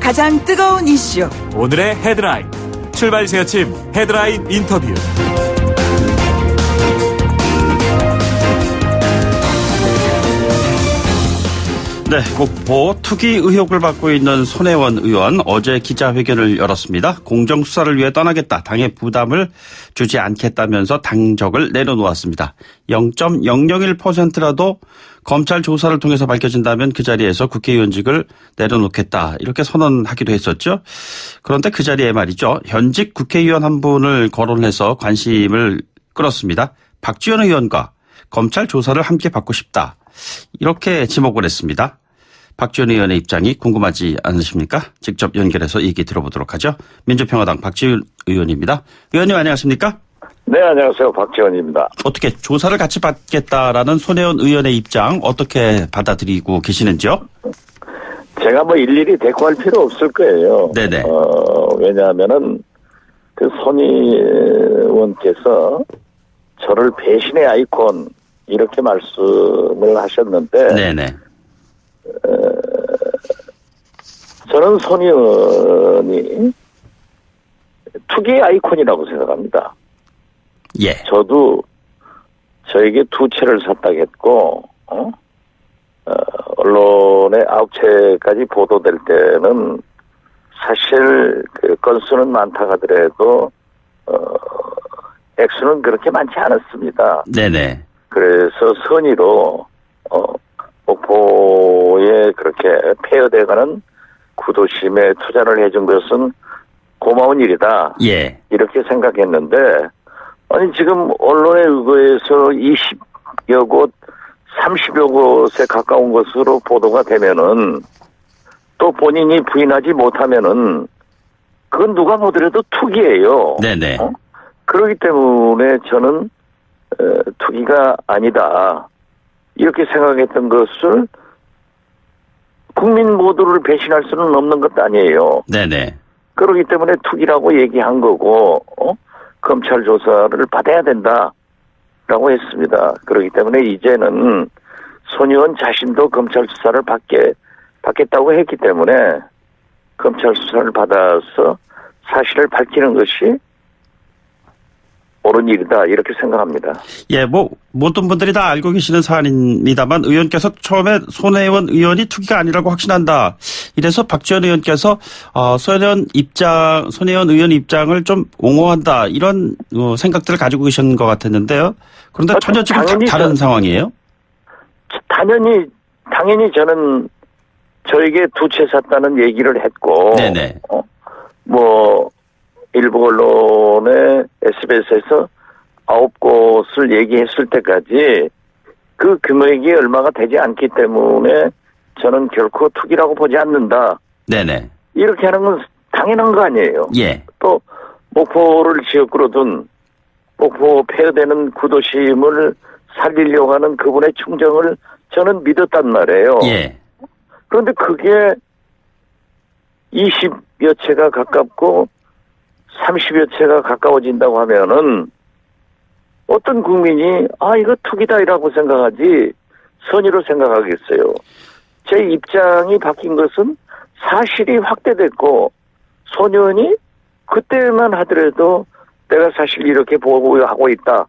가장 뜨거운 이슈. 오늘의 헤드라인. 출발 새아침 헤드라인 인터뷰. 네, 목포 투기 의혹을 받고 있는 손혜원 의원 어제 기자회견을 열었습니다. 공정수사를 위해 떠나겠다. 당의 부담을 주지 않겠다면서 당적을 내려놓았습니다. 0.001%라도 검찰 조사를 통해서 밝혀진다면 그 자리에서 국회의원직을 내려놓겠다. 이렇게 선언하기도 했었죠. 그런데 그 자리에 말이죠. 현직 국회의원 한 분을 거론해서 관심을 끌었습니다. 박지원 의원과 검찰 조사를 함께 받고 싶다. 이렇게 지목을 했습니다. 박지원 의원의 입장이 궁금하지 않으십니까? 직접 연결해서 얘기 들어보도록 하죠. 민주평화당 박지원 의원입니다. 의원님 안녕하십니까? 네, 안녕하세요. 박지원입니다. 어떻게 조사를 같이 받겠다라는 손혜원 의원의 입장 어떻게 받아들이고 계시는지요? 제가 뭐 일일이 대꾸할 필요 없을 거예요. 네네. 왜냐하면은 그 손 의원께서 저를 배신의 아이콘 이렇게 말씀을 하셨는데, 네네. 저는 손 의원이 투기의 아이콘이라고 생각합니다. 예. 저도 저에게 2채를 샀다고 했고, 언론에 9채까지 보도될 때는 사실 그 건수는 많다 하더라도, 액수는 그렇게 많지 않았습니다. 네네. 그래서 선의로, 목포에 그렇게 폐허돼가는 구도심에 투자를 해준 것은 고마운 일이다. 예. 이렇게 생각했는데, 아니, 지금 언론에 의거해서 20여 곳, 30여 곳에 가까운 것으로 보도가 되면은, 또 본인이 부인하지 못하면은, 그건 누가 보더라도 투기예요. 네네. 그렇기 때문에 저는, 투기가 아니다. 이렇게 생각했던 것을 국민 모두를 배신할 수는 없는 것도 아니에요. 네네. 그렇기 때문에 투기라고 얘기한 거고, 검찰 조사를 받아야 된다라고 했습니다. 그렇기 때문에 이제는 손 의원 자신도 검찰 수사를 받겠다고 했기 때문에 검찰 수사를 받아서 사실을 밝히는 것이 옳은 일이다 이렇게 생각합니다. 예, 뭐 모든 분들이 다 알고 계시는 사안입니다만 의원께서 처음에 손혜원 의원이 투기가 아니라고 확신한다. 이래서 박지원 의원께서 손혜원 의원 입장을 좀 옹호한다 이런 생각들을 가지고 계신 것 같았는데요. 그런데 전혀 지금 다른 상황이에요? 당연히 저는 저에게 2채 샀다는 얘기를 했고, 네네. 일부 언론에 SBS에서 9곳을 얘기했을 때까지 그 금액이 얼마가 되지 않기 때문에 저는 결코 투기라고 보지 않는다. 네네. 이렇게 하는 건 당연한 거 아니에요. 예. 또 목포를 지역구로 둔 목포 폐허되는 구도심을 살리려고 하는 그분의 충정을 저는 말이에요. 예. 그런데 그게 20여 채가 가깝고 30여 채가 가까워진다고 하면은 어떤 국민이 이거 투기다라고 생각하지 선의로 생각하겠어요. 제 입장이 바뀐 것은 사실이 확대됐고 손 의원이 그때만 하더라도 내가 사실 이렇게 보고하고 있다.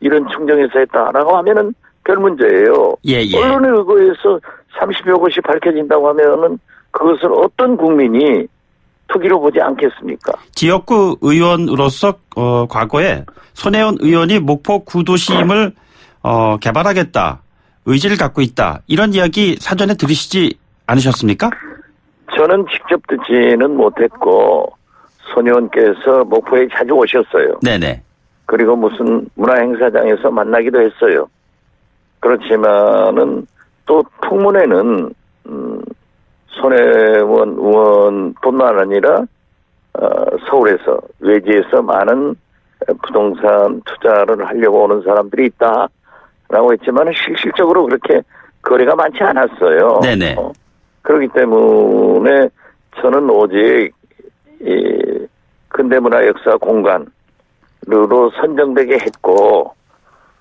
이런 충정에서 했다라고 하면은 별 문제예요. 예. 언론에 의거해서 30여 곳이 밝혀진다고 하면은 그것을 어떤 국민이 투기로 보지 않겠습니까? 지역구 의원으로서 과거에 손혜원 의원이 목포 구도심을 개발하겠다. 의지를 갖고 있다. 이런 이야기 사전에 들으시지 않으셨습니까? 저는 직접 듣지는 못했고 손 의원께서 목포에 자주 오셨어요. 네네. 그리고 무슨 문화행사장에서 만나기도 했어요. 그렇지만은 또 풍문에는 손혜원 의원뿐만 아니라 서울에서 외지에서 많은 부동산 투자를 하려고 오는 사람들이 있다라고 했지만 실질적으로 그렇게 거래가 많지 않았어요. 네네. 그렇기 때문에 저는 오직 이 근대문화 역사 공간으로 선정되게 했고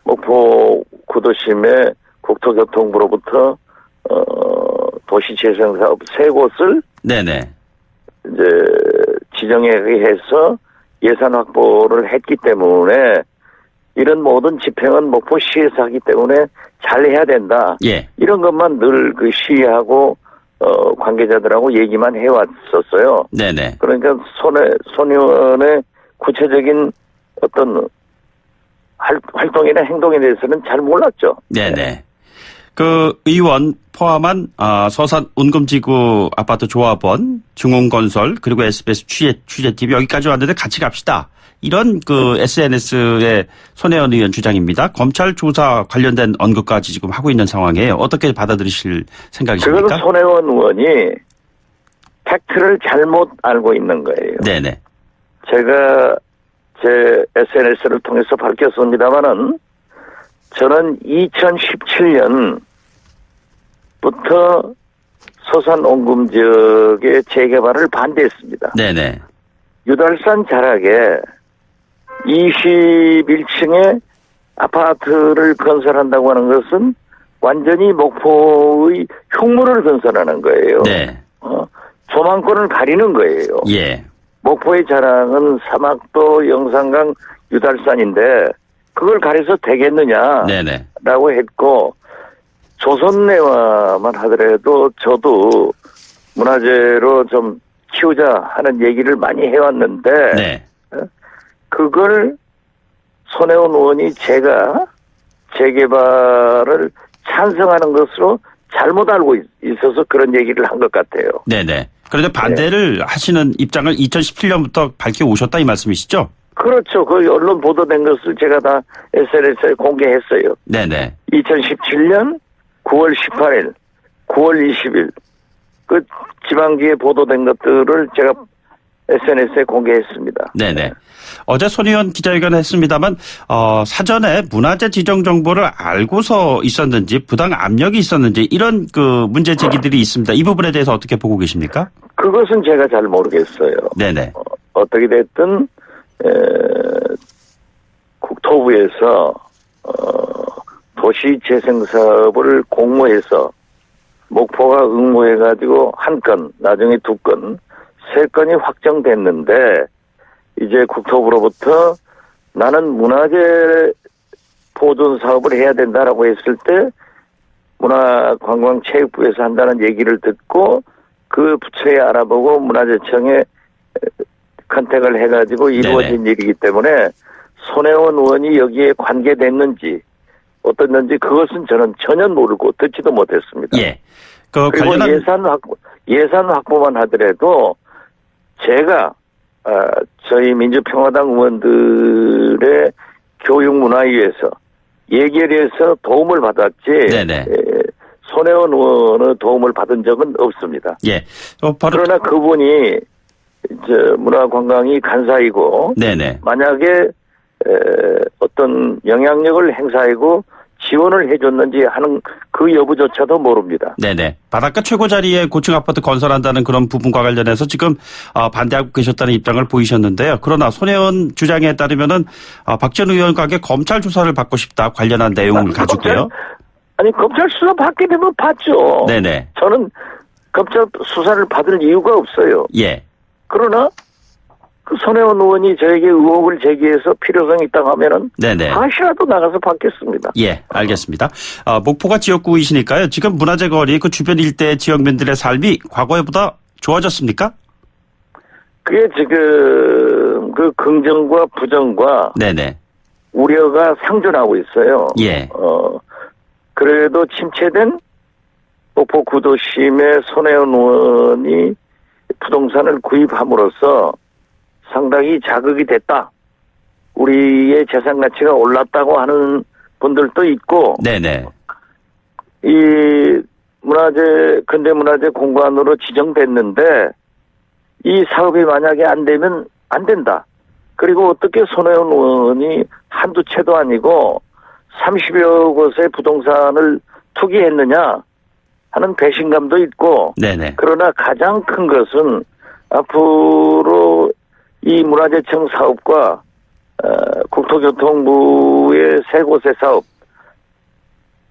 목포 구도심의 국토교통부로부터 도시재생사업 3곳을 네네. 이제 지정에 의해서 예산 확보를 했기 때문에 이런 모든 집행은 목포시에서 하기 때문에 잘해야 된다. 예. 이런 것만 늘 그 시하고 관계자들하고 얘기만 해왔었어요. 네네. 그러니까 손 의원의 구체적인 어떤 활동이나 행동에 대해서는 잘 몰랐죠. 네네. 그 의원 포함한 서산 운금지구 아파트 조합원, 중흥건설 그리고 SBS 취재TV 여기까지 왔는데 같이 갑시다. 이런 그 SNS의 손혜원 의원 주장입니다. 검찰 조사 관련된 언급까지 지금 하고 있는 상황이에요. 어떻게 받아들이실 생각이십니까? 그것은 손혜원 의원이 팩트를 잘못 알고 있는 거예요. 네네. 제가 제 SNS를 통해서 밝혔습니다마는 저는 2017년부터 서산 옹금 지역의 재개발을 반대했습니다. 네네. 유달산 자락에 21층의 아파트를 건설한다고 하는 것은 완전히 목포의 흉물을 건설하는 거예요. 네. 조망권을 가리는 거예요. 예. 목포의 자랑은 사막도 영산강 유달산인데 그걸 가려서 되겠느냐라고 네네. 했고 조선내화만 하더라도 저도 문화재로 좀 키우자 하는 얘기를 많이 해왔는데 네. 그걸 손혜원 의원이 제가 재개발을 찬성하는 것으로 잘못 알고 있어서 그런 얘기를 한 것 같아요. 네네. 그런데 반대를 하시는 입장을 2017년부터 밝혀오셨다 이 말씀이시죠? 그렇죠. 그 언론 보도된 것을 제가 다 SNS에 공개했어요. 네네. 2017년 9월 18일, 9월 20일 그 지방지에 보도된 것들을 제가 SNS에 공개했습니다. 네네. 어제 손 의원 기자회견을 했습니다만 사전에 문화재 지정 정보를 알고서 있었는지 부당 압력이 있었는지 이런 그 문제 제기들이 있습니다. 이 부분에 대해서 어떻게 보고 계십니까? 그것은 제가 잘 모르겠어요. 네네. 어떻게 됐든 국토부에서 도시재생사업을 공모해서 목포가 응모해가지고 한 건, 나중에 두 건, 세 건이 확정됐는데 이제 국토부로부터 나는 문화재 보존 사업을 해야 된다라고 했을 때 문화관광체육부에서 한다는 얘기를 듣고 그 부처에 알아보고 문화재청에 컨택을 해가지고 이루어진 일이기 때문에 손혜원 의원이 여기에 관계됐는지 어떻는지 그것은 저는 전혀 모르고 듣지도 못했습니다. 예. 그 그리고 관련한 예산 확보만 하더라도 제가 저희 민주평화당 의원들의 교육문화위에서 예결위에서 도움을 받았지 네네. 손혜원 의원의 도움을 받은 적은 없습니다. 예. 바로 그러나 그분이 문화관광이 간사이고 네네. 만약에 어떤 영향력을 행사하고 지원을 해줬는지 하는 그 여부조차도 모릅니다. 네네. 바닷가 최고 자리에 고층 아파트 건설한다는 그런 부분과 관련해서 지금 반대하고 계셨다는 입장을 보이셨는데요. 그러나 손혜원 주장에 따르면은 박전 의원과 검찰 조사를 받고 싶다 관련한 내용을 가지고요. 검찰 수사 받게 되면 받죠. 네네. 저는 검찰 수사를 받을 이유가 없어요. 예. 그러나 그 손혜원 의원이 저에게 의혹을 제기해서 필요성이 있다고 하면은 네네. 다시라도 나가서 받겠습니다. 예, 알겠습니다. 목포가 지역구이시니까요. 지금 문화재 거리 그 주변 일대 지역민들의 삶이 과거에보다 좋아졌습니까? 그게 지금 그 긍정과 부정과 네네. 우려가 상존하고 있어요. 예. 그래도 침체된 목포 구도심의 손혜원 의원이 부동산을 구입함으로써 상당히 자극이 됐다. 우리의 재산 가치가 올랐다고 하는 분들도 있고, 네네. 이 근대문화재 공간으로 지정됐는데, 이 사업이 만약에 안 되면 안 된다. 그리고 어떻게 손혜원 의원이 한두 채도 아니고 30여 곳의 부동산을 투기했느냐 하는 배신감도 있고, 네네. 그러나 가장 큰 것은 앞으로 이 문화재청 사업과 국토교통부의 세 곳의 사업,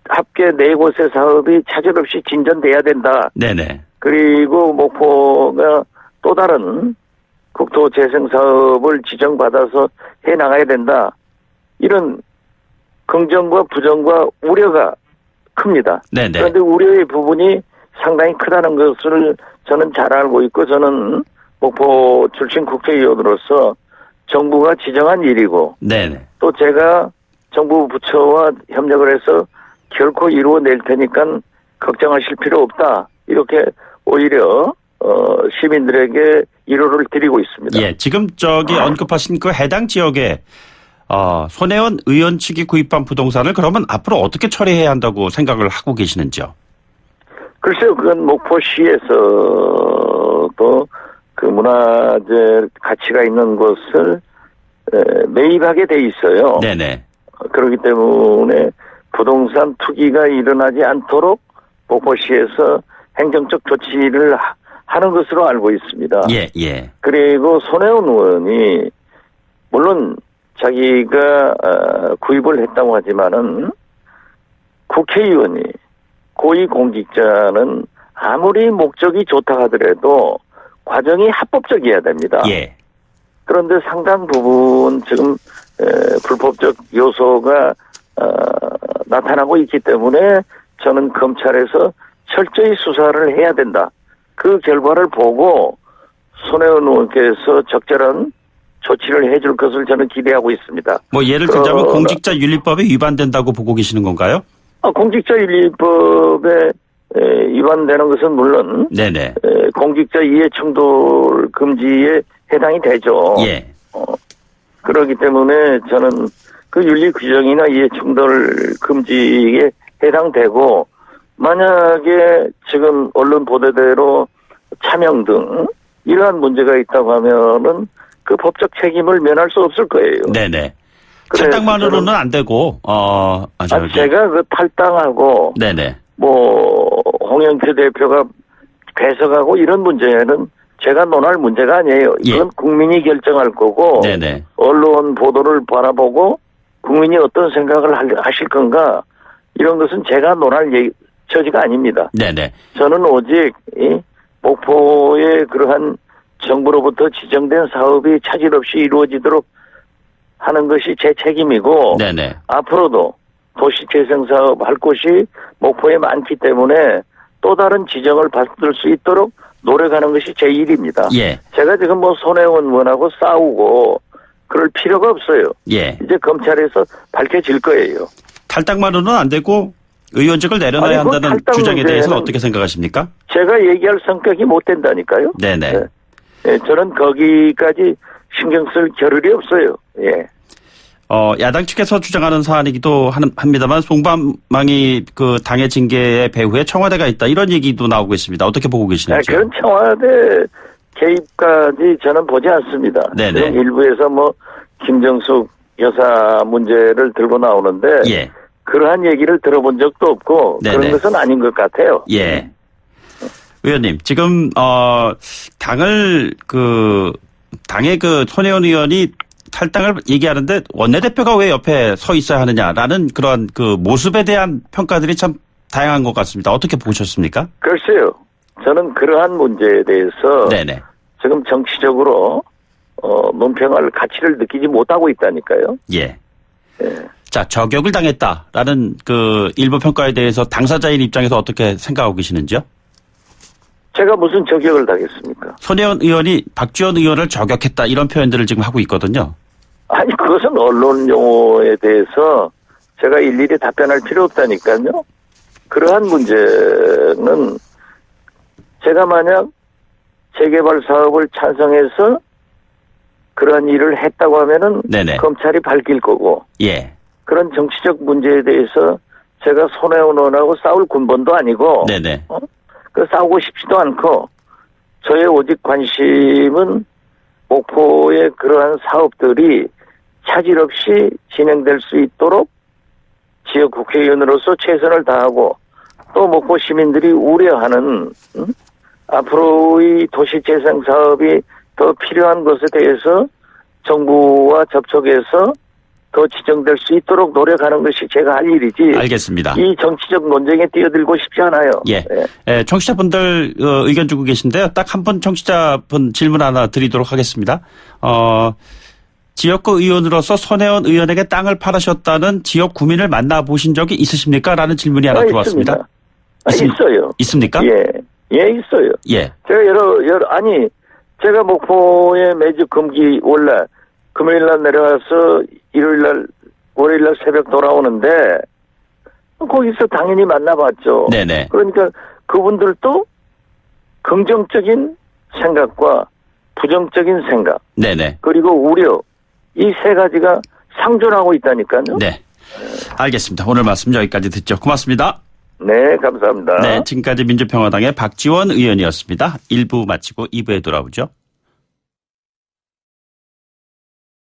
합계 네 곳의 사업이 차질 없이 진전돼야 된다. 네네. 그리고 목포가 또 다른 국토 재생 사업을 지정받아서 해 나가야 된다. 이런 긍정과 부정과 우려가 큽니다. 네네. 그런데 우려의 부분이 상당히 크다는 것을 저는 잘 알고 있고, 저는 목포 출신 국회의원으로서 정부가 지정한 일이고, 네네. 또 제가 정부 부처와 협력을 해서 결코 이루어낼 테니까 걱정하실 필요 없다. 이렇게 오히려 시민들에게 위로를 드리고 있습니다. 예, 지금 언급하신 그 해당 지역에 손혜원 의원 측이 구입한 부동산을 그러면 앞으로 어떻게 처리해야 한다고 생각을 하고 계시는지요? 글쎄요, 그건 목포시에서도 그 문화재 가치가 있는 곳을 매입하게 돼 있어요. 네네. 그렇기 때문에 부동산 투기가 일어나지 않도록 목포시에서 행정적 조치를 하는 것으로 알고 있습니다. 예, 예. 그리고 손혜원 의원이 물론 자기가 구입을 했다고 하지만은 국회의원이 고위공직자는 아무리 목적이 좋다 하더라도 과정이 합법적이어야 됩니다. 예. 그런데 상당 부분 지금 불법적 요소가 나타나고 있기 때문에 저는 검찰에서 철저히 수사를 해야 된다. 그 결과를 보고 손혜원 의원께서 적절한 조치를 해줄 것을 저는 기대하고 있습니다. 뭐 예를 들자면 공직자윤리법에 위반된다고 보고 계시는 건가요? 공직자윤리법에 위반되는 것은 물론 네네. 공직자 이해충돌 금지에 해당이 되죠. 예. 그렇기 때문에 저는 그 윤리 규정이나 이해충돌 금지에 해당되고, 만약에 지금 언론 보도대로 차명 등 이러한 문제가 있다고 하면은 그 법적 책임을 면할 수 없을 거예요. 네네. 탈당만으로는 안 되고, 제가 그 탈당하고, 네네. 홍영표 대표가 배석하고 이런 문제는 제가 논할 문제가 아니에요. 이건 국민이 결정할 거고, 네네. 언론 보도를 바라보고 국민이 어떤 생각을 하실 건가, 이런 것은 제가 논할 처지가 아닙니다. 네네. 저는 오직 목포의 그러한 정부로부터 지정된 사업이 차질 없이 이루어지도록 하는 것이 제 책임이고, 네네. 앞으로도 도시재생사업 할 곳이 목포에 많기 때문에 또 다른 지정을 받을 수 있도록 노력하는 것이 제 일입니다. 예. 제가 지금 손혜원 의원하고 싸우고 그럴 필요가 없어요. 예. 이제 검찰에서 밝혀질 거예요. 탈당만으로는 안 되고 의원직을 내려놔야 한다는 주장에 대해서는 어떻게 생각하십니까? 제가 얘기할 성격이 못 된다니까요. 네네. 네, 저는 거기까지 신경 쓸 겨를이 없어요. 예. 야당 측에서 주장하는 사안이기도 합니다만 송방망이 그 당의 징계의 배후에 청와대가 있다, 이런 얘기도 나오고 있습니다. 어떻게 보고 계시는지? 그런 청와대 개입까지 저는 보지 않습니다. 네네. 일부에서 김정숙 여사 문제를 들고 나오는데, 예. 그러한 얘기를 들어본 적도 없고, 네네. 그런 것은 아닌 것 같아요. 예. 의원님, 지금 당의 손혜원 의원이 탈당을 얘기하는데 원내대표가 왜 옆에 서 있어야 하느냐라는 그런 그 모습에 대한 평가들이 참 다양한 것 같습니다. 어떻게 보셨습니까? 글쎄요. 저는 그러한 문제에 대해서 네네. 지금 정치적으로 논평할 가치를 느끼지 못하고 있다니까요. 예. 예. 자, 저격을 당했다라는 그 일부 평가에 대해서 당사자인 입장에서 어떻게 생각하고 계시는지요? 제가 무슨 저격을 당했습니까? 손혜원 의원이 박지원 의원을 저격했다, 이런 표현들을 지금 하고 있거든요. 아니, 그것은 언론 용어에 대해서 제가 일일이 답변할 필요 없다니까요. 그러한 문제는 제가 만약 재개발 사업을 찬성해서 그런 일을 했다고 하면은 네네. 검찰이 밝힐 거고, 예. 그런 정치적 문제에 대해서 제가 손혜원 의원하고 싸울 군번도 아니고, 네네. 싸우고 싶지도 않고, 저의 오직 관심은 목포의 그러한 사업들이 차질 없이 진행될 수 있도록 지역 국회의원으로서 최선을 다하고, 또 목포 시민들이 우려하는 앞으로의 도시재생 사업이 더 필요한 것에 대해서 정부와 접촉해서 더 지정될 수 있도록 노력하는 것이 제가 할 일이지. 알겠습니다. 이 정치적 논쟁에 뛰어들고 싶지 않아요. 예. 청취자분들 의견 주고 계신데요. 딱 한 분 청취자분 질문 하나 드리도록 하겠습니다. 지역구 의원으로서 손혜원 의원에게 땅을 팔으셨다는 지역 구민을 만나보신 적이 있으십니까? 라는 질문이 하나 들어왔습니다. 있어요. 있습니까? 예, 있어요. 예. 제가 제가 목포에 매주 금요일 날 내려가서 월요일 날 새벽 돌아오는데, 거기서 당연히 만나봤죠. 네네. 그러니까 그분들도 긍정적인 생각과 부정적인 생각, 네네. 그리고 우려, 이 세 가지가 상존하고 있다니까요. 네. 알겠습니다. 오늘 말씀 여기까지 듣죠. 고맙습니다. 네, 감사합니다. 네. 지금까지 민주평화당의 박지원 의원이었습니다. 1부 마치고 2부에 돌아오죠.